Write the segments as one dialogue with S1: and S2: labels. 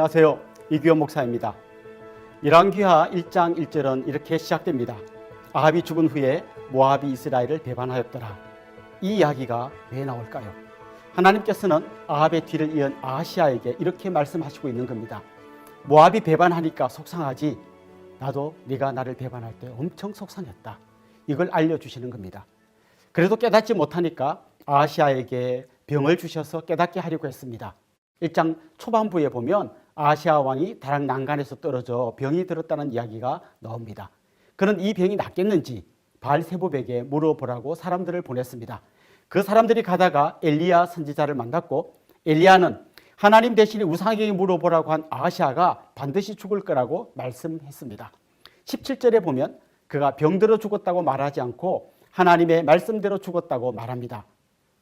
S1: 안녕하세요. 이규현 목사입니다. 열왕기하 1장 1절은 이렇게 시작됩니다. 아합이 죽은 후에 모압이 이스라엘을 배반하였더라. 이 이야기가 왜 나올까요? 하나님께서는 아합의 뒤를 이은 아하시아에게 이렇게 말씀하시고 있는 겁니다. 모압이 배반하니까 속상하지, 나도 네가 나를 배반할 때 엄청 속상했다. 이걸 알려주시는 겁니다. 그래도 깨닫지 못하니까 아하시아에게 병을 주셔서 깨닫게 하려고 했습니다. 1장 초반부에 보면 아하시아 왕이 다락 난간에서 떨어져 병이 들었다는 이야기가 나옵니다. 그는 이 병이 낫겠는지 바알세붑에게 물어보라고 사람들을 보냈습니다. 그 사람들이 가다가 엘리야 선지자를 만났고, 엘리야는 하나님 대신에 우상에게 물어보라고 한 아하시아가 반드시 죽을 거라고 말씀했습니다. 17절에 보면 그가 병들어 죽었다고 말하지 않고 하나님의 말씀대로 죽었다고 말합니다.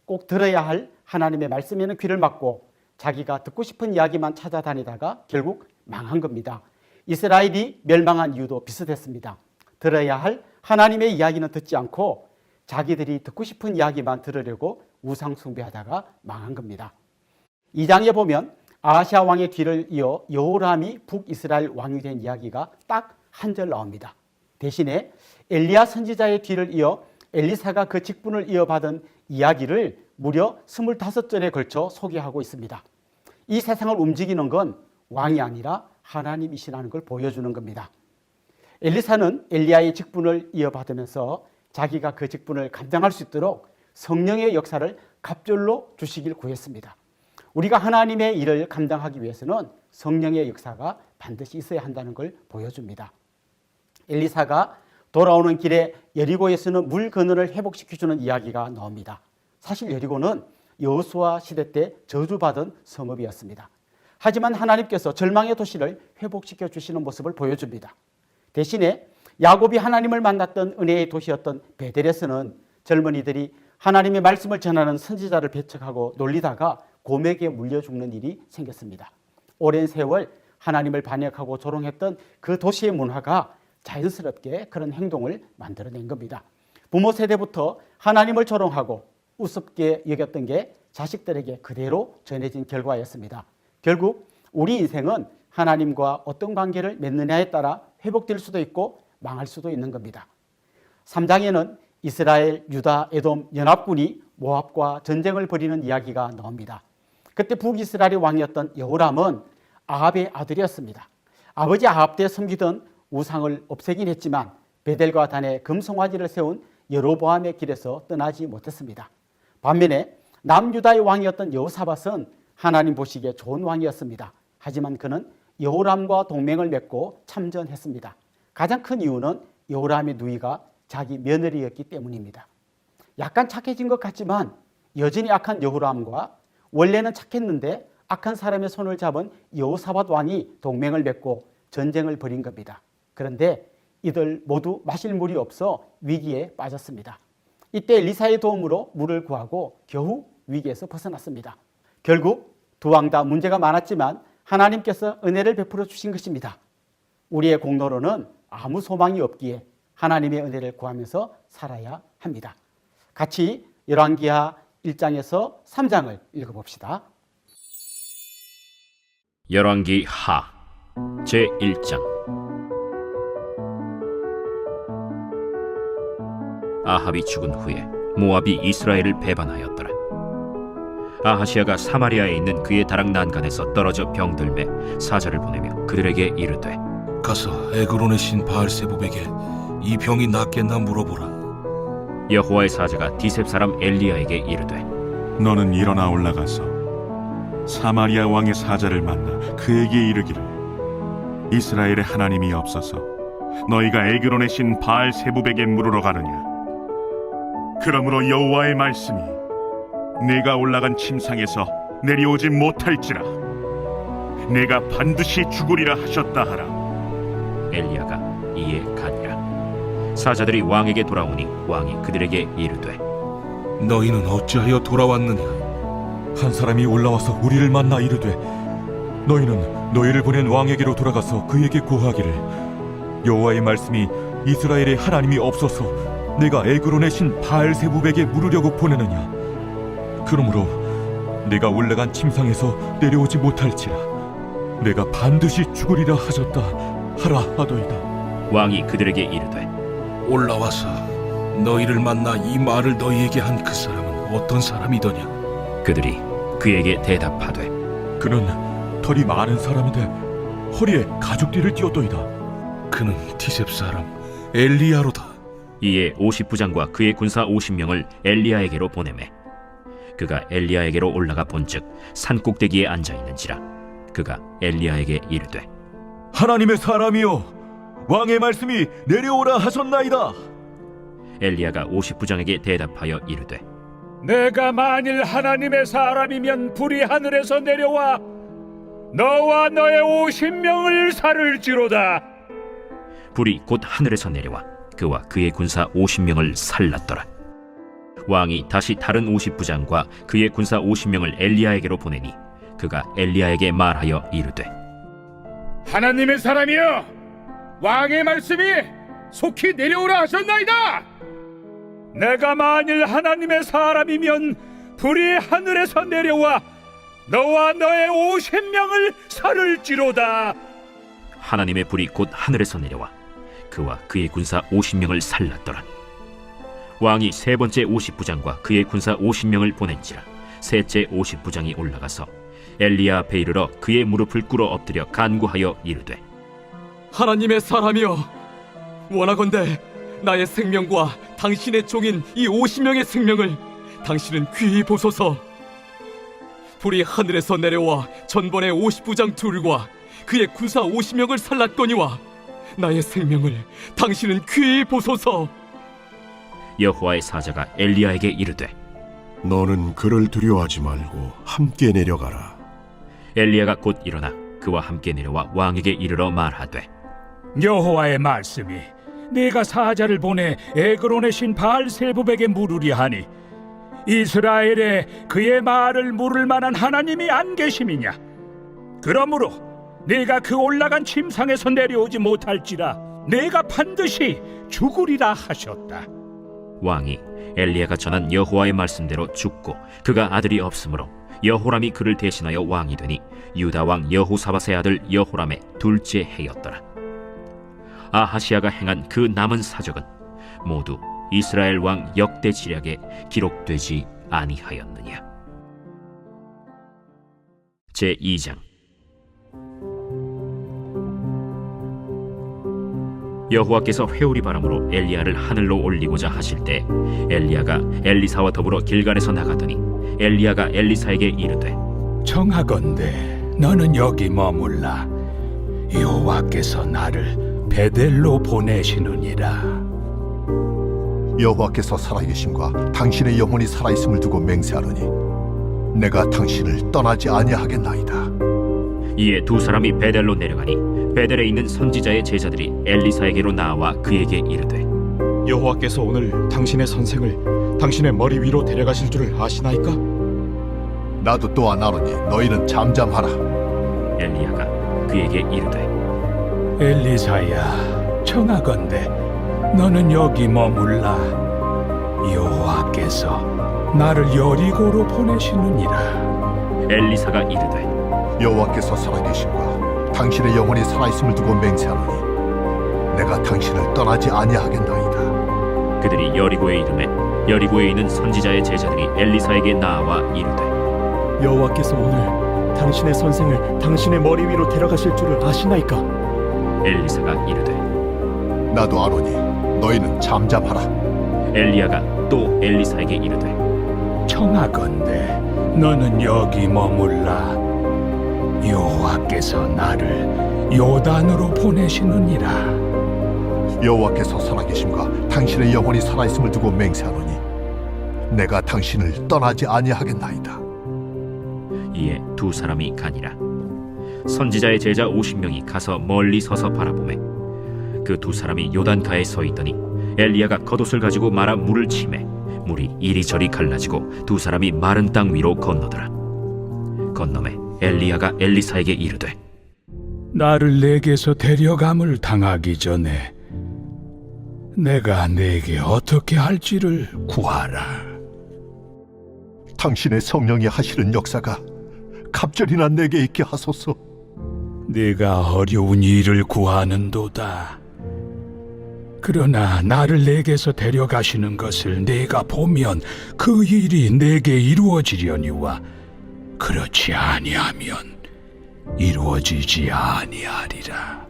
S1: 꼭 들어야 할 하나님의 말씀에는 귀를 막고 자기가 듣고 싶은 이야기만 찾아다니다가 결국 망한 겁니다. 이스라엘이 멸망한 이유도 비슷했습니다. 들어야 할 하나님의 이야기는 듣지 않고 자기들이 듣고 싶은 이야기만 들으려고 우상 숭배하다가 망한 겁니다. 2장에 보면 아하시아 왕의 뒤를 이어 여호람이 북이스라엘 왕이 된 이야기가 딱 한 절 나옵니다. 대신에 엘리야 선지자의 뒤를 이어 엘리사가 그 직분을 이어받은 이야기를 무려 25절에 걸쳐 소개하고 있습니다. 이 세상을 움직이는 건 왕이 아니라 하나님이시라는 걸 보여주는 겁니다. 엘리사는 엘리야의 직분을 이어받으면서 자기가 그 직분을 감당할 수 있도록 성령의 역사를 갑절로 주시길 구했습니다. 우리가 하나님의 일을 감당하기 위해서는 성령의 역사가 반드시 있어야 한다는 걸 보여줍니다. 엘리사가 돌아오는 길에 여리고에서는 물 근원을 회복시켜주는 이야기가 나옵니다. 사실 여리고는 여호수아 시대 때 저주받은 성읍이었습니다. 하지만 하나님께서 절망의 도시를 회복시켜 주시는 모습을 보여줍니다. 대신에 야곱이 하나님을 만났던 은혜의 도시였던 베델에서는 젊은이들이 하나님의 말씀을 전하는 선지자를 배척하고 놀리다가 곰에게 물려 죽는 일이 생겼습니다. 오랜 세월 하나님을 반역하고 조롱했던 그 도시의 문화가 자연스럽게 그런 행동을 만들어낸 겁니다. 부모 세대부터 하나님을 조롱하고 우습게 여겼던 게 자식들에게 그대로 전해진 결과였습니다. 결국 우리 인생은 하나님과 어떤 관계를 맺느냐에 따라 회복될 수도 있고 망할 수도 있는 겁니다. 3장에는 이스라엘, 유다, 에돔 연합군이 모압과 전쟁을 벌이는 이야기가 나옵니다. 그때 북이스라엘의 왕이었던 여호람은 아합의 아들이었습니다. 아버지 아합 때 섬기던 우상을 없애긴 했지만 베델과 단에 금송아지를 세운 여로보암의 길에서 떠나지 못했습니다. 반면에 남유다의 왕이었던 여호사밧은 하나님 보시기에 좋은 왕이었습니다. 하지만 그는 여호람과 동맹을 맺고 참전했습니다. 가장 큰 이유는 여호람의 누이가 자기 며느리였기 때문입니다. 약간 착해진 것 같지만 여전히 악한 여호람과 원래는 착했는데 악한 사람의 손을 잡은 여호사밧 왕이 동맹을 맺고 전쟁을 벌인 겁니다. 그런데 이들 모두 마실 물이 없어 위기에 빠졌습니다. 이때 엘리사의 도움으로 물을 구하고 겨우 위기에서 벗어났습니다. 결국 두 왕 다 문제가 많았지만 하나님께서 은혜를 베풀어 주신 것입니다. 우리의 공로로는 아무 소망이 없기에 하나님의 은혜를 구하면서 살아야 합니다. 같이 열왕기하 1장에서 3장을 읽어봅시다.
S2: 열왕기하 제1장. 아합이 죽은 후에 모압이 이스라엘을 배반하였더라. 아하시아가 사마리아에 있는 그의 다락 난간에서 떨어져 병들매 사자를 보내며 그들에게 이르되,
S3: 가서 에그론의 신 바알세붑에게 이 병이 낫겠나 물어보라.
S2: 여호와의 사자가 디셉 사람 엘리야에게 이르되,
S4: 너는 일어나 올라가서 사마리아 왕의 사자를 만나 그에게 이르기를, 이스라엘의 하나님이 없어서 너희가 에그론의 신 바알세붑에게 물으러 가느냐. 그러므로 여호와의 말씀이 내가 올라간 침상에서 내려오지 못할지라 내가 반드시 죽으리라 하셨다 하라.
S2: 엘리야가 이에 가니라. 사자들이 왕에게 돌아오니 왕이 그들에게 이르되,
S3: 너희는 어찌하여 돌아왔느냐.
S5: 한 사람이 올라와서 우리를 만나 이르되, 너희는 너희를 보낸 왕에게로 돌아가서 그에게 고하기를, 여호와의 말씀이 이스라엘의 하나님이 없어서 내가 에그론의 신 바알세붑에게 물으려고 보내느냐. 그러므로 내가 올라간 침상에서 내려오지 못할지라. 내가 반드시 죽으리라 하셨다 하라 하도이다.
S2: 왕이 그들에게 이르되
S3: 올라와서 너희를 만나 이 말을 너희에게 한 그 사람은 어떤 사람이더냐?
S2: 그들이 그에게 대답하되
S5: 그는 털이 많은 사람인데 허리에 가죽띠를 띠었도이다.
S3: 그는 디셉 사람 엘리야로다.
S2: 이에 50부장과 그의 군사 50명을 엘리야에게로 보내매 그가 엘리야에게로 올라가 본즉 산 꼭대기에 앉아 있는지라 그가 엘리야에게 이르되
S5: 하나님의 사람이여, 왕의 말씀이 내려오라 하셨나이다.
S2: 엘리야가 50부장에게 대답하여 이르되
S6: 내가 만일 하나님의 사람이면 불이 하늘에서 내려와 너와 너의 50명을 살을지로다.
S2: 불이 곧 하늘에서 내려와 그와 그의 군사 50명을 살랐더라. 왕이 다시 다른 50부장과 그의 군사 50명을 엘리야에게로 보내니 그가 엘리야에게 말하여 이르되
S6: 하나님의 사람이여, 왕의 말씀이 속히 내려오라 하셨나이다. 내가 만일 하나님의 사람이면 불이 하늘에서 내려와 너와 너의 50명을 살을지로다.
S2: 하나님의 불이 곧 하늘에서 내려와 그와 그의 군사 50명을 살랐더라. 왕이 세 번째 50부장과 그의 군사 50명을 보낸지라 셋째 50부장이 올라가서 엘리야 앞에 이르러 그의 무릎을 꿇어 엎드려 간구하여 이르되
S7: 하나님의 사람이여, 원하건대 나의 생명과 당신의 종인 이 50명의 생명을 당신은 귀히 보소서. 불이 하늘에서 내려와 전번의 50부장 둘과 그의 군사 50명을 살랐거니와 나의 생명을 당신은 귀히 보소서.
S2: 여호와의 사자가 엘리야에게 이르되
S8: 너는 그를 두려워하지 말고 함께 내려가라.
S2: 엘리야가 곧 일어나 그와 함께 내려와 왕에게 이르러 말하되
S6: 여호와의 말씀이 네가 사자를 보내 에그론의 신 바알세부백에 물으리 하니 이스라엘에 그의 말을 물을 만한 하나님이 안 계심이냐? 그러므로 네가 그 올라간 침상에서 내려오지 못할지라 네가 반드시 죽으리라 하셨다.
S2: 왕이 엘리야가 전한 여호와의 말씀대로 죽고 그가 아들이 없으므로 여호람이 그를 대신하여 왕이 되니 유다 왕 여호사밧의 아들 여호람의 둘째 해였더라. 아하시야가 행한 그 남은 사적은 모두 이스라엘 왕 역대 지략에 기록되지 아니하였느냐. 제2장. 여호와께서 회오리 바람으로 엘리야를 하늘로 올리고자 하실 때 엘리야가 엘리사와 더불어 길갈에서 나가더니 엘리야가 엘리사에게 이르되
S6: 청하건대 너는 여기 머물라. 여호와께서 나를 베델로 보내시느니라.
S8: 여호와께서 살아계심과 당신의 영혼이 살아있음을 두고 맹세하노니 내가 당신을 떠나지 아니하겠나이다.
S2: 이에 두 사람이 베델로 내려가니 베델에 있는 선지자의 제자들이 엘리사에게로 나와 그에게 이르되
S9: 여호와께서 오늘 당신의 선생을 당신의 머리 위로 데려가실 줄을 아시나이까?
S8: 나도 또한 아노니 너희는 잠잠하라.
S2: 엘리야가 그에게 이르되
S6: 엘리사야, 청하건대 너는 여기 머물라. 여호와께서 나를 여리고로 보내시느니라.
S2: 엘리사가 이르되
S8: 여호와께서 살아계심과 당신의 영혼이 살아있음을 두고 맹세하노니 내가 당신을 떠나지 아니하겠나이다.
S2: 그들이 여리고에 이르매 여리고에 있는 선지자의 제자들이 엘리사에게 나와 이르되
S10: 여호와께서 오늘 당신의 선생을 당신의 머리 위로 데려가실 줄을 아시나이까?
S2: 엘리사가 이르되
S8: 나도 아노니 너희는 잠잠하라.
S2: 엘리야가 또 엘리사에게 이르되
S6: 청하건대 너는 여기 머물라. 여호와께서 나를 요단으로 보내시느니라.
S8: 여호와께서 살아계심과 당신의 영혼이 살아있음을 두고 맹세하노니 내가 당신을 떠나지 아니하겠나이다.
S2: 이에 두 사람이 가니라. 선지자의 제자 50명이 가서 멀리 서서 바라보매 그 두 사람이 요단가에 서 있더니 엘리야가 겉옷을 가지고 말아 물을 치매 물이 이리저리 갈라지고 두 사람이 마른 땅 위로 건너더라. 건너매 엘리야가 엘리사에게 이르되
S6: 나를 내게서 데려감을 당하기 전에 내가 내게 어떻게 할지를 구하라.
S8: 당신의 성령이 하시는 역사가 갑절이나 내게 있게 하소서.
S6: 네가 어려운 일을 구하는도다. 그러나 나를 내게서 데려가시는 것을 내가 보면 그 일이 내게 이루어지려니와 그렇지 아니하면 이루어지지 아니하리라.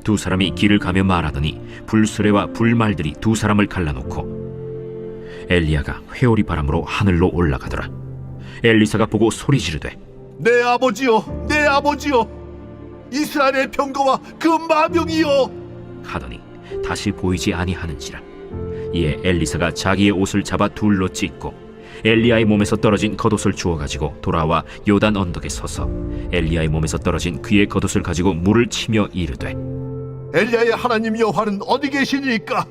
S2: 두 사람이 길을 가며 말하더니 불수레와 불말들이 두 사람을 갈라놓고 엘리야가 회오리 바람으로 하늘로 올라가더라. 엘리사가 보고 소리 지르되
S8: 내 아버지여, 내 아버지여, 이스라엘의 병거와 그 마병이여.
S2: 하더니 다시 보이지 아니하는지라. 이에 엘리사가 자기의 옷을 잡아 둘로 찢고 엘리야의 몸에서 떨어진 겉옷을 주워 가지고 돌아와 요단 언덕에 서서 엘리야의 몸에서 떨어진 그의 겉옷을 가지고 물을 치며 이르되
S8: 엘리야의 하나님 여호와는 어디 계시니까?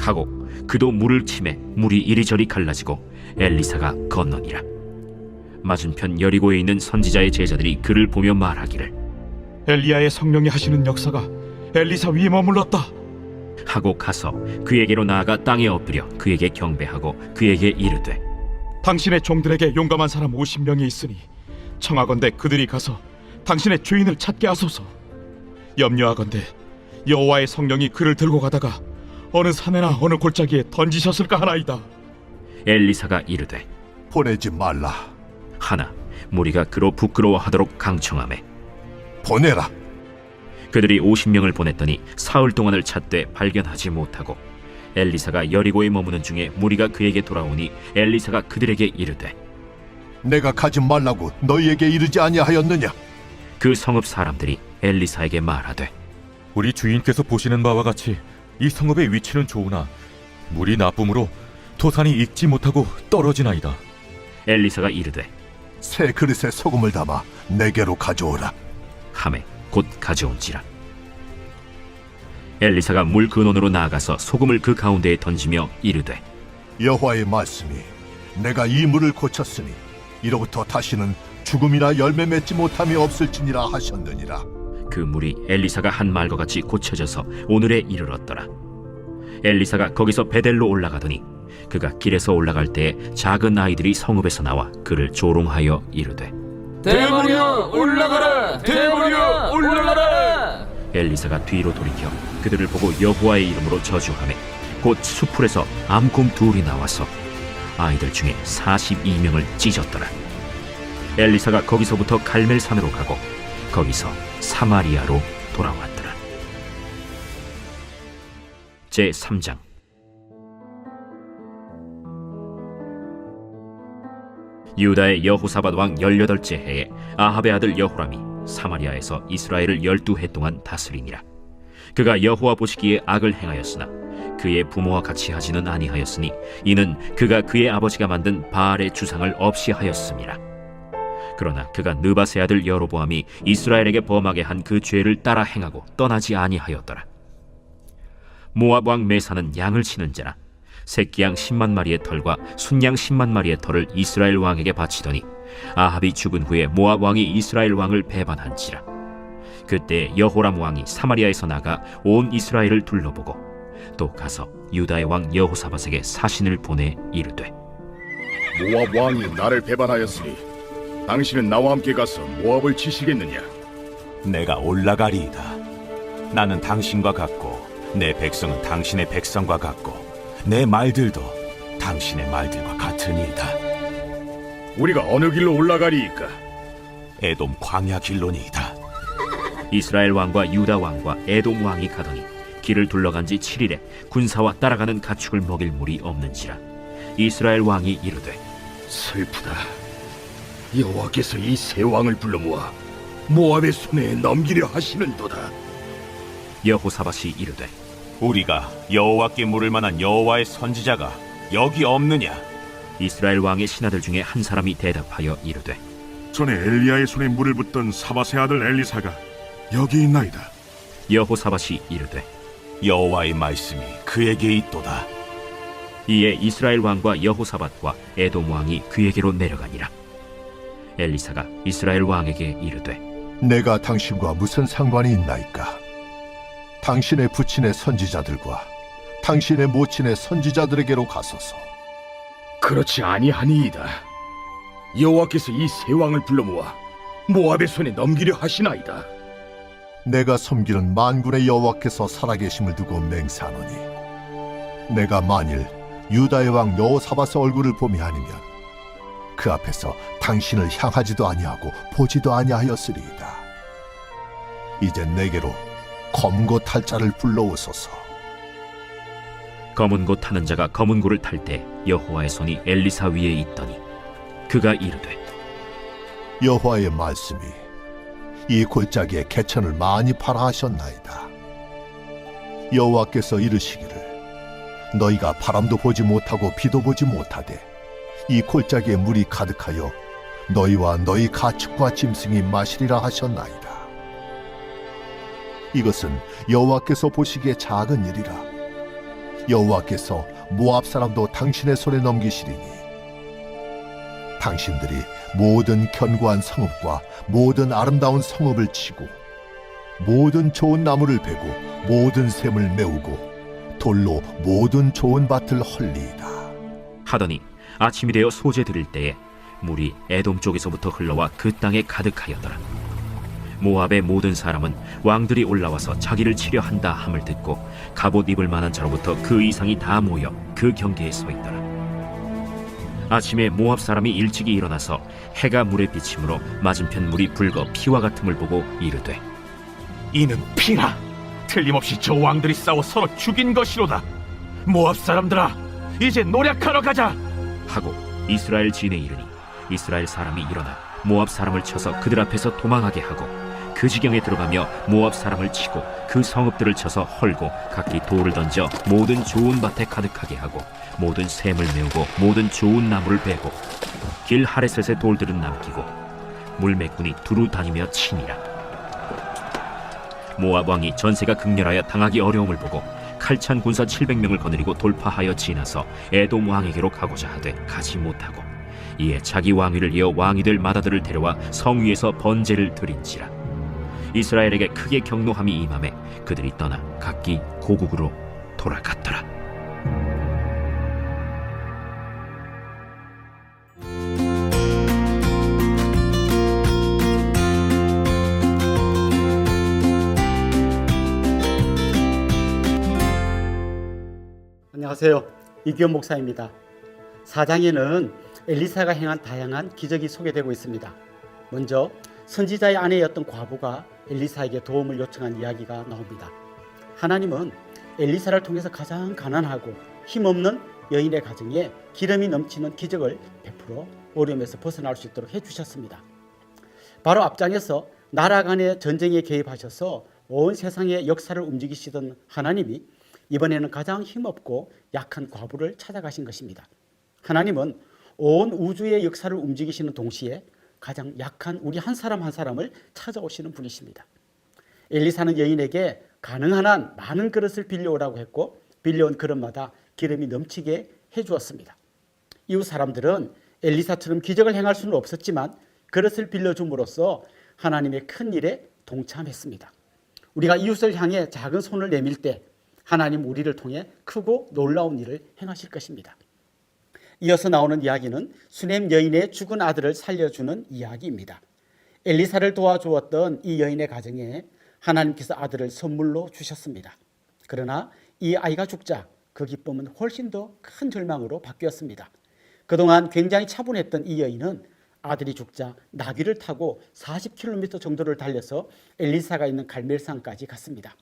S2: 하고 그도 물을 치매 물이 이리저리 갈라지고 엘리사가 건너니라. 맞은편 여리고에 있는 선지자의 제자들이 그를 보며 말하기를
S9: 엘리야의 성령이 하시는 역사가 엘리사 위에 머물렀다.
S2: 하고 가서 그에게로 나아가 땅에 엎드려 그에게 경배하고 그에게 이르되
S9: 당신의 종들에게 용감한 사람 50명이 있으니 청하건대 그들이 가서 당신의 주인을 찾게 하소서. 염려하건대 여호와의 성령이 그를 들고 가다가 어느 산에나 어느 골짜기에 던지셨을까 하나이다.
S2: 엘리사가 이르되
S8: 보내지 말라.
S2: 하나 무리가 그로 부끄러워하도록 강청하매
S8: 보내라.
S2: 그들이 50명을 보냈더니 사흘 동안을 찾되 발견하지 못하고 엘리사가 여리고에 머무는 중에 무리가 그에게 돌아오니 엘리사가 그들에게 이르되
S8: 내가 가지 말라고 너희에게 이르지 아니하였느냐?
S2: 그 성읍 사람들이 엘리사에게 말하되
S5: 우리 주인께서 보시는 바와 같이 이 성읍의 위치는 좋으나 물이 나쁨으로 토산이 익지 못하고 떨어지나이다.
S2: 엘리사가 이르되
S8: 새 그릇에 소금을 담아 내게로 가져오라.
S2: 하매 곧 가져온지라. 엘리사가 물 근원으로 나아가서 소금을 그 가운데에 던지며 이르되
S8: 여호와의 말씀이 내가 이 물을 고쳤으니 이로부터 다시는 죽음이나 열매 맺지 못함이 없을지니라 하셨느니라.
S2: 그 물이 엘리사가 한 말과 같이 고쳐져서 오늘에 이르렀더라. 엘리사가 거기서 베델로 올라가더니 그가 길에서 올라갈 때에 작은 아이들이 성읍에서 나와 그를 조롱하여 이르되
S7: 대머리여 올라가라! 대머리여 올라가라!
S2: 엘리사가 뒤로 돌이켜 그들을 보고 여호와의 이름으로 저주하매 곧 수풀에서 암곰 둘이 나와서 아이들 중에 42명을 찢었더라. 엘리사가 거기서부터 갈멜산으로 가고 거기서 사마리아로 돌아왔더라. 제3장. 유다의 여호사밧 왕 18째 해에 아합의 아들 여호람이 사마리아에서 이스라엘을 12해 동안 다스리니라. 그가 여호와 보시기에 악을 행하였으나 그의 부모와 같이 하지는 아니하였으니 이는 그가 그의 아버지가 만든 바알의 주상을 없이 하였음이라. 그러나 그가 느밧의 아들 여로보암이 이스라엘에게 범하게 한 그 죄를 따라 행하고 떠나지 아니하였더라. 모압 왕 메사는 양을 치는 자라 새끼양 10만 마리의 털과 순양 10만 마리의 털을 이스라엘 왕에게 바치더니 아합이 죽은 후에 모압 왕이 이스라엘 왕을 배반한지라. 그때 여호람 왕이 사마리아에서 나가 온 이스라엘을 둘러보고 또 가서 유다의 왕 여호사밧에게 사신을 보내 이르되
S11: 모압 왕이 나를 배반하였으니 당신은 나와 함께 가서 모압을 치시겠느냐?
S12: 내가 올라가리이다. 나는 당신과 같고 내 백성은 당신의 백성과 같고 내 말들도 당신의 말들과 같으니이다.
S11: 우리가 어느 길로 올라가리이까?
S12: 에돔 광야 길로니이다.
S2: 이스라엘 왕과 유다 왕과 에돔 왕이 가더니 길을 둘러간 지 7일에 군사와 따라가는 가축을 먹일 물이 없는지라. 이스라엘 왕이 이르되
S11: 슬프다. 여호와께서 이 세 왕을 불러 모아 모압의 손에 넘기려 하시는도다.
S2: 여호사밧이 이르되
S12: 우리가 여호와께 물을 만한 여호와의 선지자가 여기 없느냐?
S2: 이스라엘 왕의 신하들 중에 한 사람이 대답하여 이르되
S4: 전에 엘리야의 손에 물을 붓던 사밧의 아들 엘리사가 여기 있나이다.
S2: 여호사밧이 이르되
S12: 여호와의 말씀이 그에게 있도다.
S2: 이에 이스라엘 왕과 여호사밧과 에돔 왕이 그에게로 내려가니라. 엘리사가 이스라엘 왕에게 이르되
S8: 내가 당신과 무슨 상관이 있나이까? 당신의 부친의 선지자들과 당신의 모친의 선지자들에게로 가소서.
S11: 그렇지 아니하니이다. 여호와께서 이 세 왕을 불러 모아 모압의 손에 넘기려 하시나이다.
S8: 내가 섬기는 만군의 여호와께서 살아계심을 두고 맹세하노니 내가 만일 유다의 왕 여호사밧의 얼굴을 봄이 아니면 그 앞에서 당신을 향하지도 아니하고 보지도 아니하였으리이다. 이제 내게로 검고 탈 자를 불러오소서.
S2: 검은 고 타는 자가 검은 고를 탈 때 여호와의 손이 엘리사 위에 있더니 그가 이르되
S8: 여호와의 말씀이 이 골짜기에 개천을 많이 팔아 하셨나이다. 여호와께서 이르시기를 너희가 바람도 보지 못하고 비도 보지 못하되 이 골짜기에 물이 가득하여 너희와 너희 가축과 짐승이 마시리라 하셨나이다. 이것은 여호와께서 보시기에 작은 일이라. 여호와께서 모압 사람도 당신의 손에 넘기시리니 당신들이 모든 견고한 성읍과 모든 아름다운 성읍을 치고 모든 좋은 나무를 베고 모든 샘을 메우고 돌로 모든 좋은 밭을 헐리이다.
S2: 하더니 아침이 되어 소재 드릴 때에 물이 에돔 쪽에서부터 흘러와 그 땅에 가득하였더라. 모압의 모든 사람은 왕들이 올라와서 자기를 치려 한다 함을 듣고 갑옷 입을 만한 자로부터 그 이상이 다 모여 그 경계에 서 있더라. 아침에 모압 사람이 일찍이 일어나서 해가 물에 비침으로 맞은편 물이 붉어 피와 같음을 보고 이르되
S9: 이는 피라. 틀림없이 저 왕들이 싸워 서로 죽인 것이로다. 모압 사람들아, 이제 노력하러 가자.
S2: 하고 이스라엘 진에 이르니 이스라엘 사람이 일어나 모압 사람을 쳐서 그들 앞에서 도망하게 하고 그 지경에 들어가며 모압 사람을 치고 그 성읍들을 쳐서 헐고 각기 돌을 던져 모든 좋은 밭에 가득하게 하고 모든 샘을 메우고 모든 좋은 나무를 베고 길 하레셋의 돌들은 남기고 물매꾼이 두루 다니며 치니라. 모압 왕이 전세가 극렬하여 당하기 어려움을 보고 칼찬 군사 700명을 거느리고 돌파하여 지나서 에돔 왕에게로 가고자 하되 가지 못하고 이에 자기 왕위를 이어 왕이 될 맏아들을 데려와 성 위에서 번제를 드린지라. 이스라엘에게 크게 경노함이 임하매 그들이 떠나 각기 고국으로 돌아갔더라.
S1: 안녕하세요. 이규현 목사입니다. 4장에는 엘리사가 행한 다양한 기적이 소개되고 있습니다. 먼저 선지자의 아내였던 과부가 엘리사에게 도움을 요청한 이야기가 나옵니다. 하나님은 엘리사를 통해서 가장 가난하고 힘없는 여인의 가정에 기름이 넘치는 기적을 베풀어 어려움에서 벗어날 수 있도록 해주셨습니다. 바로 앞장에서 나라 간의 전쟁에 개입하셔서 온 세상의 역사를 움직이시던 하나님이 이번에는 가장 힘없고 약한 과부를 찾아가신 것입니다. 하나님은 온 우주의 역사를 움직이시는 동시에 가장 약한 우리 한 사람 한 사람을 찾아오시는 분이십니다. 엘리사는 여인에게 가능한 한 많은 그릇을 빌려오라고 했고 빌려온 그릇마다 기름이 넘치게 해주었습니다. 이웃 사람들은 엘리사처럼 기적을 행할 수는 없었지만 그릇을 빌려줌으로써 하나님의 큰 일에 동참했습니다. 우리가 이웃을 향해 작은 손을 내밀 때 하나님 우리를 통해 크고 놀라운 일을 행하실 것입니다. 이어서 나오는 이야기는 수넴 여인의 죽은 아들을 살려주는 이야기입니다. 엘리사를 도와주었던 이 여인의 가정에 하나님께서 아들을 선물로 주셨습니다. 그러나 이 아이가 죽자 그 기쁨은 훨씬 더 큰 절망으로 바뀌었습니다. 그동안 굉장히 차분했던 이 여인은 아들이 죽자 나귀를 타고 40km 정도를 달려서 엘리사가 있는 갈멜산까지 갔습니다.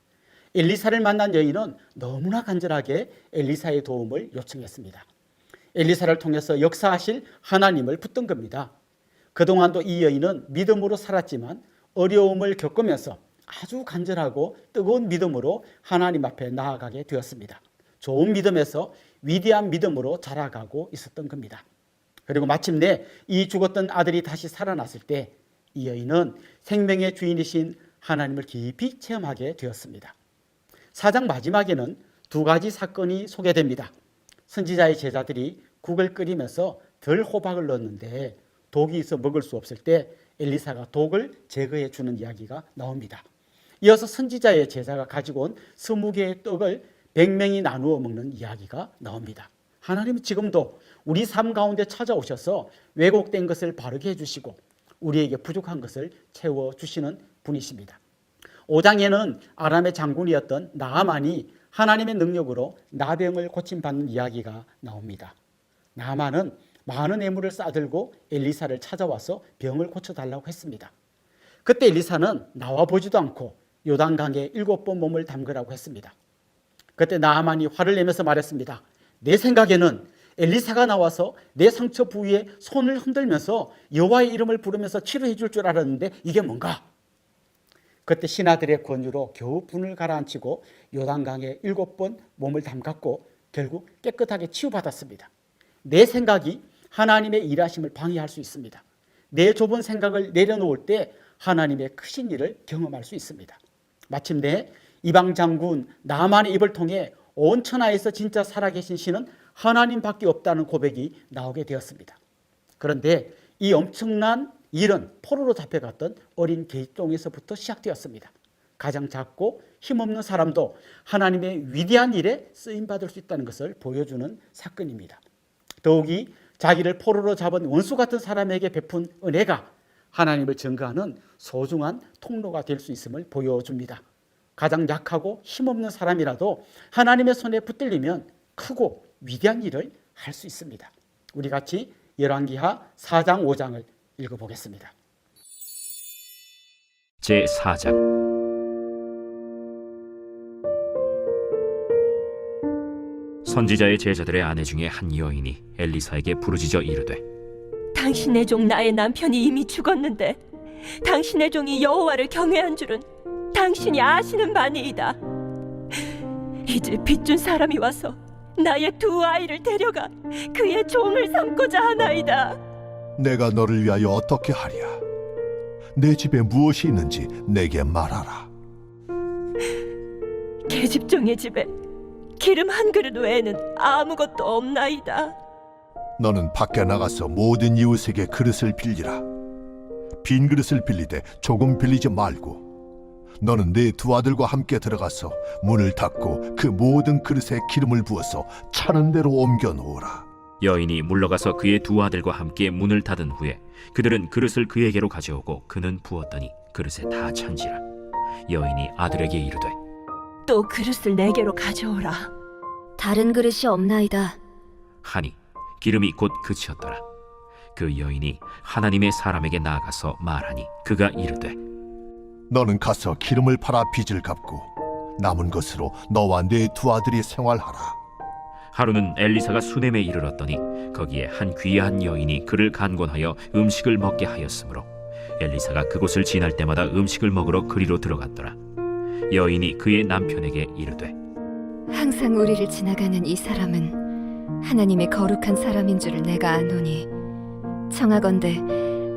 S1: 엘리사를 만난 여인은 너무나 간절하게 엘리사의 도움을 요청했습니다. 엘리사를 통해서 역사하실 하나님을 붙든 겁니다. 그동안도 이 여인은 믿음으로 살았지만 어려움을 겪으면서 아주 간절하고 뜨거운 믿음으로 하나님 앞에 나아가게 되었습니다. 좋은 믿음에서 위대한 믿음으로 자라가고 있었던 겁니다. 그리고 마침내 이 죽었던 아들이 다시 살아났을 때 이 여인은 생명의 주인이신 하나님을 깊이 체험하게 되었습니다. 4장 마지막에는 두 가지 사건이 소개됩니다. 선지자의 제자들이 국을 끓이면서 덜 호박을 넣었는데 독이 있어 먹을 수 없을 때 엘리사가 독을 제거해 주는 이야기가 나옵니다. 이어서 선지자의 제자가 가지고 온 20개의 떡을 100명이 나누어 먹는 이야기가 나옵니다. 하나님은 지금도 우리 삶 가운데 찾아오셔서 왜곡된 것을 바르게 해주시고 우리에게 부족한 것을 채워주시는 분이십니다. 5장에는 아람의 장군이었던 나아만이 하나님의 능력으로 나병을 고침받는 이야기가 나옵니다. 나아만은 많은 애물을 싸들고 엘리사를 찾아와서 병을 고쳐달라고 했습니다. 그때 엘리사는 나와 보지도 않고 요단강에 7번 몸을 담그라고 했습니다. 그때 나아만이 화를 내면서 말했습니다. 내 생각에는 엘리사가 나와서 내 상처 부위에 손을 흔들면서 여호와의 이름을 부르면서 치료해 줄 줄 알았는데 이게 뭔가? 그때 신하들의 권유로 겨우 분을 가라앉히고 요단강에 7번 몸을 담갔고 결국 깨끗하게 치유받았습니다. 내 생각이 하나님의 일하심을 방해할 수 있습니다. 내 좁은 생각을 내려놓을 때 하나님의 크신 일을 경험할 수 있습니다. 마침내 이방 장군 나아만의 입을 통해 온 천하에서 진짜 살아계신 신은 하나님밖에 없다는 고백이 나오게 되었습니다. 그런데 이 엄청난 일은 포로로 잡혀갔던 어린 계집종에서부터 시작되었습니다. 가장 작고 힘없는 사람도 하나님의 위대한 일에 쓰임받을 수 있다는 것을 보여주는 사건입니다. 더욱이 자기를 포로로 잡은 원수 같은 사람에게 베푼 은혜가 하나님을 증거하는 소중한 통로가 될 수 있음을 보여줍니다. 가장 약하고 힘없는 사람이라도 하나님의 손에 붙들리면 크고 위대한 일을 할 수 있습니다. 우리 같이 열왕기하 4장 5장을 읽어보겠습니다.
S2: 제4장. 선지자의 제자들의 아내 중에 한 여인이 엘리사에게 부르짖어 이르되
S13: 당신의 종 나의 남편이 이미 죽었는데 당신의 종이 여호와를 경외한 줄은 당신이 아시는 바니이다. 이제 빚준 사람이 와서 나의 두 아이를 데려가 그의 종을 삼고자 하나이다.
S8: 내가 너를 위하여 어떻게 하랴? 내 집에 무엇이 있는지 내게 말하라.
S13: 계집종의 집에 기름 한 그릇 외에는 아무것도 없나이다.
S8: 너는 밖에 나가서 모든 이웃에게 그릇을 빌리라. 빈 그릇을 빌리되 조금 빌리지 말고 너는 네 두 아들과 함께 들어가서 문을 닫고 그 모든 그릇에 기름을 부어서 차는 대로 옮겨 놓으라.
S2: 여인이 물러가서 그의 두 아들과 함께 문을 닫은 후에 그들은 그릇을 그에게로 가져오고 그는 부었더니 그릇에 다 찬지라. 여인이 아들에게 이르되
S13: 또 그릇을 내게로 가져오라.
S14: 다른 그릇이 없나이다.
S2: 하니 기름이 곧 그치었더라. 그 여인이 하나님의 사람에게 나아가서 말하니 그가 이르되
S8: 너는 가서 기름을 팔아 빚을 갚고 남은 것으로 너와 네 두 아들이 생활하라.
S2: 하루는 엘리사가 수넴에 이르렀더니 거기에 한 귀한 여인이 그를 간곤하여 음식을 먹게 하였으므로 엘리사가 그곳을 지날 때마다 음식을 먹으러 그리로 들어갔더라. 여인이 그의 남편에게 이르되
S14: 항상 우리를 지나가는 이 사람은 하나님의 거룩한 사람인 줄을 내가 아노니 청하건대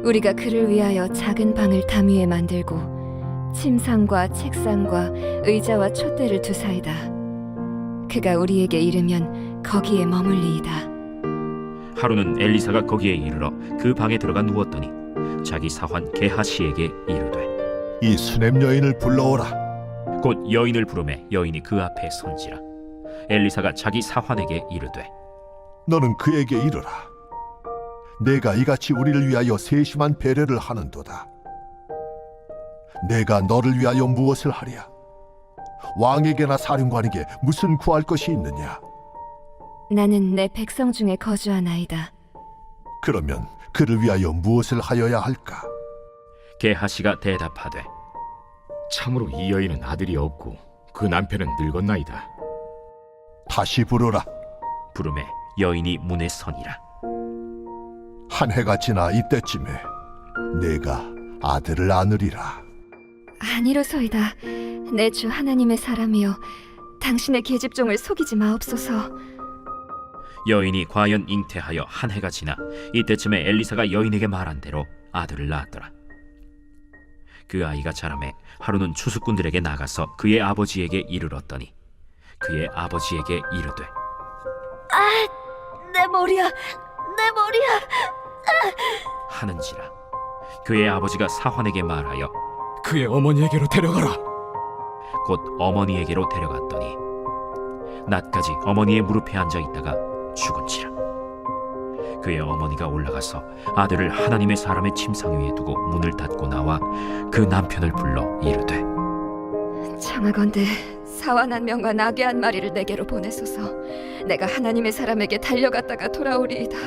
S14: 우리가 그를 위하여 작은 방을 담 위에 만들고 침상과 책상과 의자와 촛대를 두사이다. 그가 우리에게 이르면 거기에 머물리이다.
S2: 하루는 엘리사가 거기에 이르러 그 방에 들어가 누웠더니 자기 사환 게하시에게 이르되
S8: 이 수넴 여인을 불러오라.
S2: 곧 여인을 부르매 여인이 그 앞에 선지라. 엘리사가 자기 사환에게 이르되
S8: 너는 그에게 이르라. 내가 이같이 우리를 위하여 세심한 배려를 하는도다. 내가 너를 위하여 무엇을 하랴? 왕에게나 사령관에게 무슨 구할 것이 있느냐?
S14: 나는 내 백성 중에 거주하나이다.
S8: 그러면 그를 위하여 무엇을 하여야 할까?
S2: 게하시가 대답하되
S9: 참으로 이 여인은 아들이 없고 그 남편은 늙었나이다.
S8: 다시 부르라.
S2: 부르매 여인이 문에 서니라.
S8: 한 해가 지나 이때쯤에 내가 아들을 안으리라.
S14: 아니로소이다. 내 주 하나님의 사람이여 당신의 계집종을 속이지 마옵소서.
S2: 여인이 과연 잉태하여 한 해가 지나 이때쯤에 엘리사가 여인에게 말한 대로 아들을 낳았더라. 그 아이가 자라매 하루는 추수꾼들에게 나가서 그의 아버지에게 이르렀더니 그의 아버지에게 이르되
S13: 내 머리야, 내 머리야
S2: 하는지라. 그의 아버지가 사환에게 말하여
S9: 그의 어머니에게로 데려가라.
S2: 곧 어머니에게로 데려갔더니 낮까지 어머니의 무릎에 앉아 있다가 죽은지라. 그의 어머니가 올라가서 아들을 하나님의 사람의 침상 위에 두고 문을 닫고 나와 그 남편을 불러 이르되
S14: 청하건대 사완 한 명과 나귀 한 마리를 내게로 보내소서. 내가 하나님의 사람에게 달려갔다가 돌아오리이다.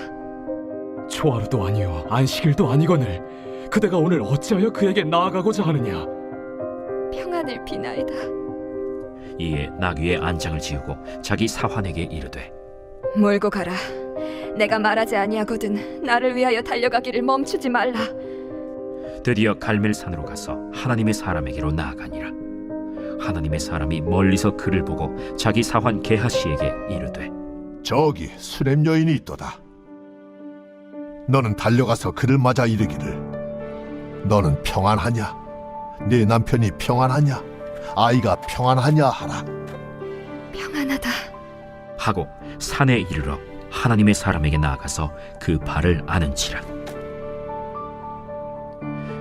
S10: 초하루도 아니요 안식일도 아니거늘 그대가 오늘 어찌하여 그에게 나아가고자 하느냐?
S14: 평안을 비나이다.
S2: 이에 나귀의 안장을 지우고 자기 사환에게 이르되
S14: 몰고 가라. 내가 말하지 아니하거든 나를 위하여 달려가기를 멈추지 말라.
S2: 드디어 갈멜산으로 가서 하나님의 사람에게로 나아가니라. 하나님의 사람이 멀리서 그를 보고 자기 사환 게하시에게 이르되
S8: 저기 수렘 여인이 있도다. 너는 달려가서 그를 맞아 이르기를 너는 평안하냐? 네 남편이 평안하냐? 아이가 평안하냐 하라.
S14: 평안하다
S2: 하고 산에 이르러 하나님의 사람에게 나아가서 그 발을 아는지라.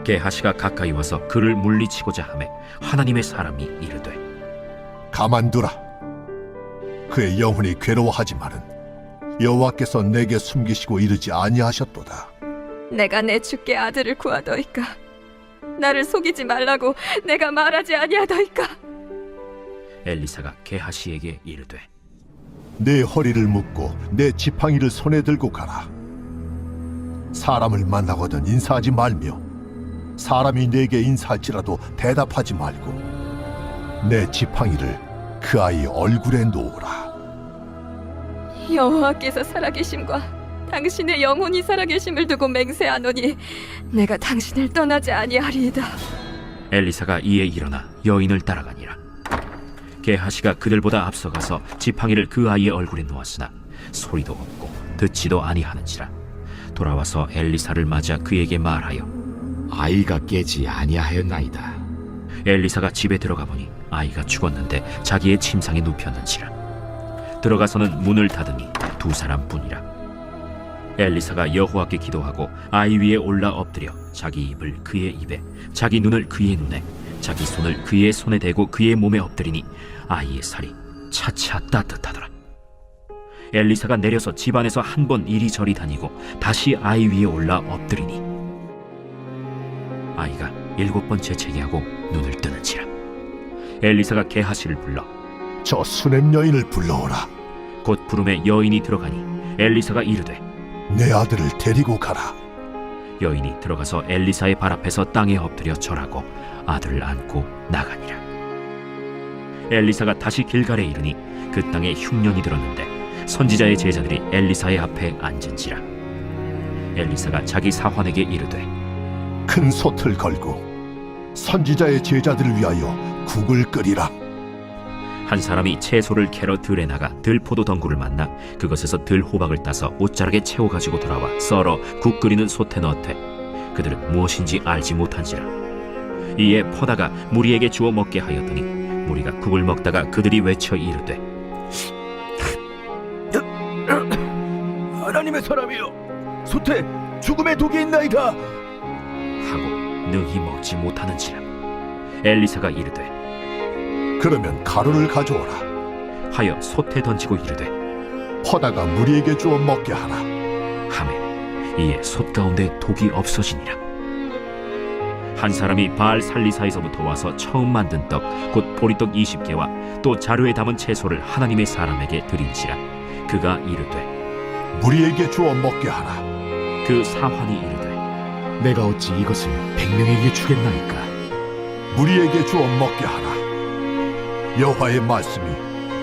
S2: 게하시가 가까이 와서 그를 물리치고자 하매 하나님의 사람이 이르되
S8: 가만두라. 그의 영혼이 괴로워하지만은 여호와께서 내게 숨기시고 이르지 아니하셨도다.
S14: 내가 내 주께 아들을 구하더이까. 나를 속이지 말라고 내가 말하지 아니하더이까.
S2: 엘리사가 게하시에게 이르되
S8: 내 허리를 묶고 내 지팡이를 손에 들고 가라. 사람을 만나거든 인사하지 말며 사람이 내게 인사할지라도 대답하지 말고 내 지팡이를 그 아이 얼굴에 놓으라.
S14: 여호와께서 살아계심과 당신의 영혼이 살아계심을 두고 맹세하노니 내가 당신을 떠나지 아니하리이다.
S2: 엘리사가 이에 일어나 여인을 따라가니라. 게하시가 그들보다 앞서가서 지팡이를 그 아이의 얼굴에 놓았으나 소리도 없고 듣지도 아니하는지라. 돌아와서 엘리사를 맞아 그에게 말하여
S11: 아이가 깨지 아니하였나이다.
S2: 엘리사가 집에 들어가 보니 아이가 죽었는데 자기의 침상에 눕혔는지라. 들어가서는 문을 닫으니 두 사람뿐이라. 엘리사가 여호와께 기도하고 아이 위에 올라 엎드려 자기 입을 그의 입에 자기 눈을 그의 눈에 자기 손을 그의 손에 대고 그의 몸에 엎드리니 아이의 살이 차차 따뜻하더라. 엘리사가 내려서 집 안에서 한 번 이리저리 다니고 다시 아이 위에 올라 엎드리니 아이가 7번째 재기하고 눈을 뜨는지라. 엘리사가 게하시를 불러
S8: 저 수냄 여인을 불러오라.
S2: 곧 부름에 여인이 들어가니 엘리사가 이르되
S8: 내 아들을 데리고 가라.
S2: 여인이 들어가서 엘리사의 발 앞에서 땅에 엎드려 절하고 아들을 안고 나가니라. 엘리사가 다시 길갈에 이르니 그 땅에 흉년이 들었는데 선지자의 제자들이 엘리사의 앞에 앉은지라. 엘리사가 자기 사환에게 이르되
S8: 큰 솥을 걸고 선지자의 제자들을 위하여 국을 끓이라.
S2: 한 사람이 채소를 캐러 들에 나가 들포도 덩굴을 만나 그것에서 들호박을 따서 옷자락에 채워가지고 돌아와 썰어 국 끓이는 솥에 넣되 그들은 무엇인지 알지 못한지라. 이에 퍼다가 무리에게 주어 먹게 하였더니 무리가 국을 먹다가 그들이 외쳐 이르되
S11: 하나님의 사람이여, 솥에 죽음의 독이 있나이다
S2: 하고 능히 먹지 못하는지라. 엘리사가 이르되
S8: 그러면 가루를 가져오라
S2: 하여 솥에 던지고 이르되
S8: 퍼다가 무리에게 주어 먹게 하라
S2: 하매 이에 솥 가운데 독이 없어지니라. 한 사람이 바알 살리사에서부터 와서 처음 만든 떡 곧 보리떡 20개와 또 자루에 담은 채소를 하나님의 사람에게 드린지라. 그가 이르되
S8: 무리에게 주어 먹게 하라.
S2: 그 사환이 이르되
S11: 내가 어찌 이것을 100명에게 주겠나이까.
S8: 무리에게 주어 먹게 하라. 여호와의 말씀이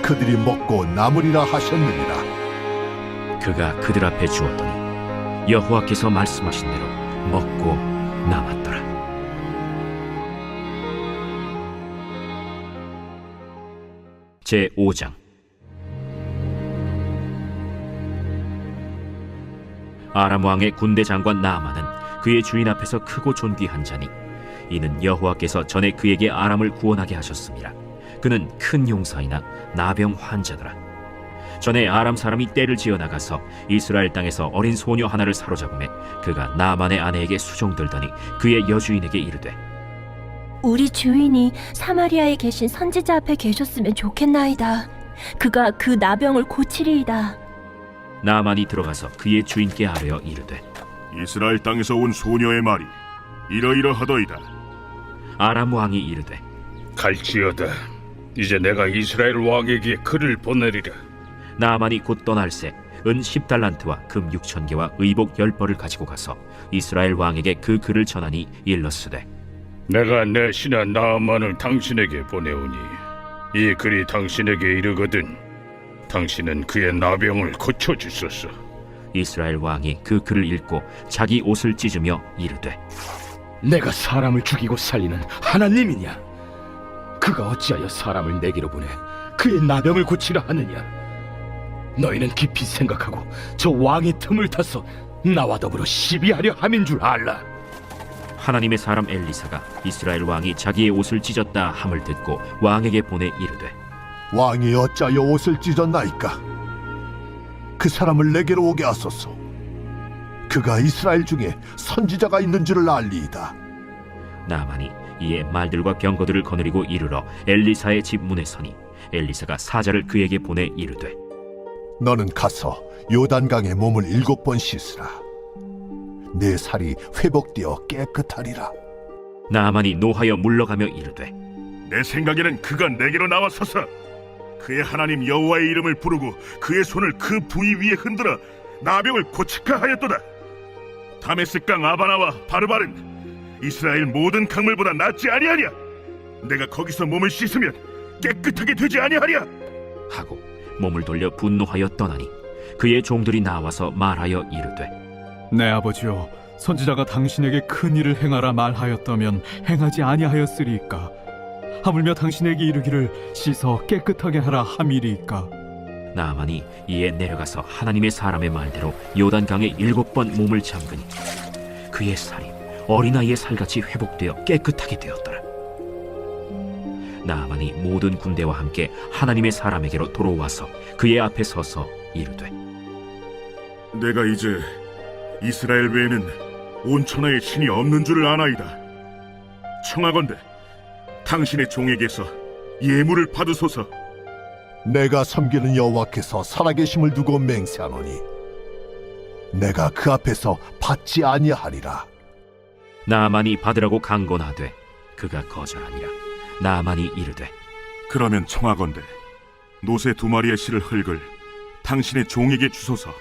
S8: 그들이 먹고 남으리라 하셨느니라.
S2: 그가 그들 앞에 주었더니 여호와께서 말씀하신 대로 먹고 남았더라. 제5장. 아람 왕의 군대 장관 나아만은 그의 주인 앞에서 크고 존귀한 자니 이는 여호와께서 전에 그에게 아람을 구원하게 하셨습니다. 그는 큰 용사이나 나병 환자더라. 전에 아람 사람이 떼를 지어 나가서 이스라엘 땅에서 어린 소녀 하나를 사로잡음에 그가 나아만의 아내에게 수종들더니 그의 여주인에게 이르되
S13: 우리 주인이 사마리아에 계신 선지자 앞에 계셨으면 좋겠나이다. 그가 그 나병을 고치리이다.
S2: 나아만이 들어가서 그의 주인께 아뢰어 이르되
S4: 이스라엘 땅에서 온 소녀의 말이 이러이러하더이다.
S2: 아람 왕이 이르되
S11: 갈지어다. 이제 내가 이스라엘 왕에게 글을 보내리라.
S2: 나아만이 곧 떠날새 은 10달란트와 금 6,000개와 의복 10벌을 가지고 가서 이스라엘 왕에게 그 글을 전하니 일렀으되
S11: 내가 내 신하 나아만을 당신에게 보내오니 이 글이 당신에게 이르거든 당신은 그의 나병을 고쳐주소서.
S2: 이스라엘 왕이 그 글을 읽고 자기 옷을 찢으며 이르되
S11: 내가 사람을 죽이고 살리는 하나님이냐? 그가 어찌하여 사람을 내게로 보내 그의 나병을 고치라 하느냐? 너희는 깊이 생각하고 저 왕의 틈을 타서 나와 더불어 시비하려 함인 줄 알라.
S2: 하나님의 사람 엘리사가 이스라엘 왕이 자기의 옷을 찢었다 함을 듣고 왕에게 보내 이르되
S8: 왕이 어찌하여 옷을 찢었나이까? 그 사람을 내게로 오게 하소서. 그가 이스라엘 중에 선지자가 있는 줄을 알리이다.
S2: 나아만이 이에 말들과 병거들을 거느리고 이르러 엘리사의 집 문에 서니 엘리사가 사자를 그에게 보내 이르되
S8: 너는 가서 요단강에 몸을 7번 씻으라. 내 살이 회복되어 깨끗하리라.
S2: 나아만이 노하여 물러가며 이르되
S4: 내 생각에는 그가 내게로 나와서서 그의 하나님 여호와의 이름을 부르고 그의 손을 그 부위 위에 흔들어 나병을 고치카 하였도다. 다메섹강 아바나와 바르바른 이스라엘 모든 강물보다 낫지 아니하냐? 내가 거기서 몸을 씻으면 깨끗하게 되지 아니하랴?
S2: 하고 몸을 돌려 분노하여 떠나니 그의 종들이 나와서 말하여 이르되
S10: 내 아버지여, 선지자가 당신에게 큰 일을 행하라 말하였다면 행하지 아니하였으리이까? 하물며 당신에게 이르기를 씻어 깨끗하게 하라 함이리이까?
S2: 나아만이 이에 내려가서 하나님의 사람의 말대로 요단강에 7번 몸을 잠그니 그의 살이 어린아이의 살같이 회복되어 깨끗하게 되었더라. 나아만이 모든 군대와 함께 하나님의 사람에게로 돌아와서 그의 앞에 서서 이르되
S4: 내가 이제 이스라엘 외에는 온 천하에 신이 없는 줄을 아나이다. 청하건대 당신의 종에게서 예물을 받으소서.
S8: 내가 섬기는 여호와께서 살아계심을 두고 맹세하노니 내가 그 앞에서 받지 아니하리라.
S2: 나아만이 받으라고 강권하되 그가 거절하니라. 나아만이 이르되
S4: 그러면 청하건대 노새 2마리의 실을 흙을 당신의 종에게 주소서.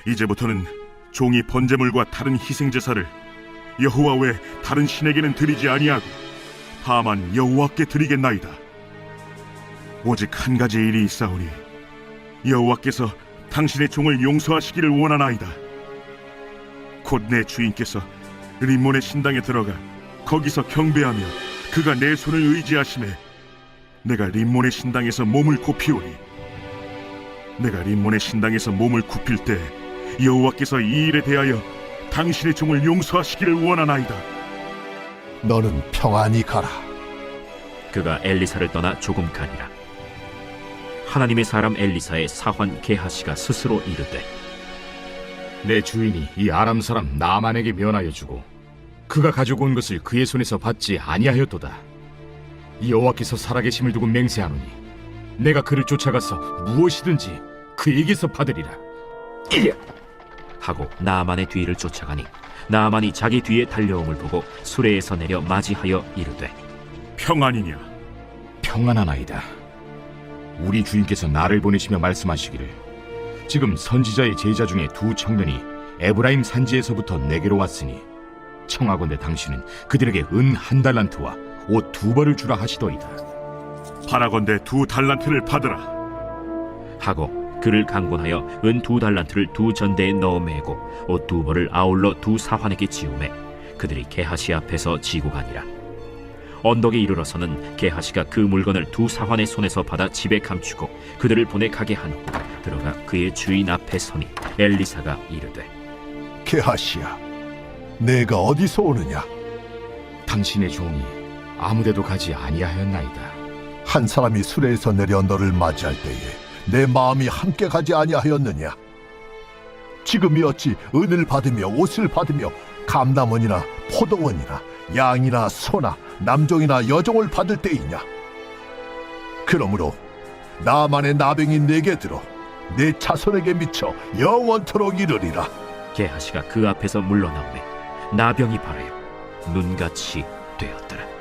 S4: 이제부터는 종이 번제물과 다른 희생제사를 여호와 외 다른 신에게는 드리지 아니하고 다만 여호와께 드리겠나이다. 오직 한 가지 일이 있사오니 여호와께서 당신의 종을 용서하시기를 원하나이다. 곧 내 주인께서 림몬의 신당에 들어가 거기서 경배하며 그가 내 손을 의지하심에 내가 림몬의 신당에서 몸을 굽히오니 내가 림몬의 신당에서 몸을 굽힐 때 여호와께서 이 일에 대하여 당신의 종을 용서하시기를 원하나이다.
S8: 너는 평안히 가라.
S2: 그가 엘리사를 떠나 조금 가니라. 하나님의 사람 엘리사의 사환 게하시가 스스로 이르되
S11: 내 주인이 이 아람 사람 나아만에게 면하여 주고 그가 가지고 온 것을 그의 손에서 받지 아니하였도다. 여호와께서 살아계심을 두고 맹세하노니 내가 그를 쫓아가서 무엇이든지 그에게서 받으리라.
S2: 하고 나아만의 뒤를 쫓아가니 나아만이 자기 뒤에 달려옴을 보고 수레에서 내려 맞이하여 이르되
S4: 평안이냐?
S11: 평안하나이다. 우리 주인께서 나를 보내시며 말씀하시기를 지금 선지자의 제자 중에 2 청년이 에브라임 산지에서부터 내게로 왔으니 청하건대 당신은 그들에게 은 1달란트와 옷 2벌을 주라 하시더이다.
S4: 바라건대 2달란트를 받으라.
S2: 하고 그를 강권하여 은 2달란트를 2 전대에 넣어 매고 옷 2벌을 아울러 2 사환에게 지우매 그들이 게하시 앞에서 지고 가니라. 언덕에 이르러서는 게하시가 그 물건을 2 사환의 손에서 받아 집에 감추고 그들을 보내 가게 한 후 들어가 그의 주인 앞에 서니 엘리사가 이르되
S8: 게하시야, 내가 어디서 오느냐?
S11: 당신의 종이 아무데도 가지 아니하였나이다.
S8: 한 사람이 수레에서 내려 너를 맞이할 때에 내 마음이 함께 가지 아니하였느냐? 지금이 어찌 은을 받으며 옷을 받으며 감남원이나 포도원이나 양이나 소나 남종이나 여종을 받을 때이냐? 그러므로 나만의 나병이 내게 들어 내 자손에게 미쳐 영원토록 이르리라.
S2: 게하시가 그 앞에서 물러나오매 나병이 발하여 눈같이 되었더라.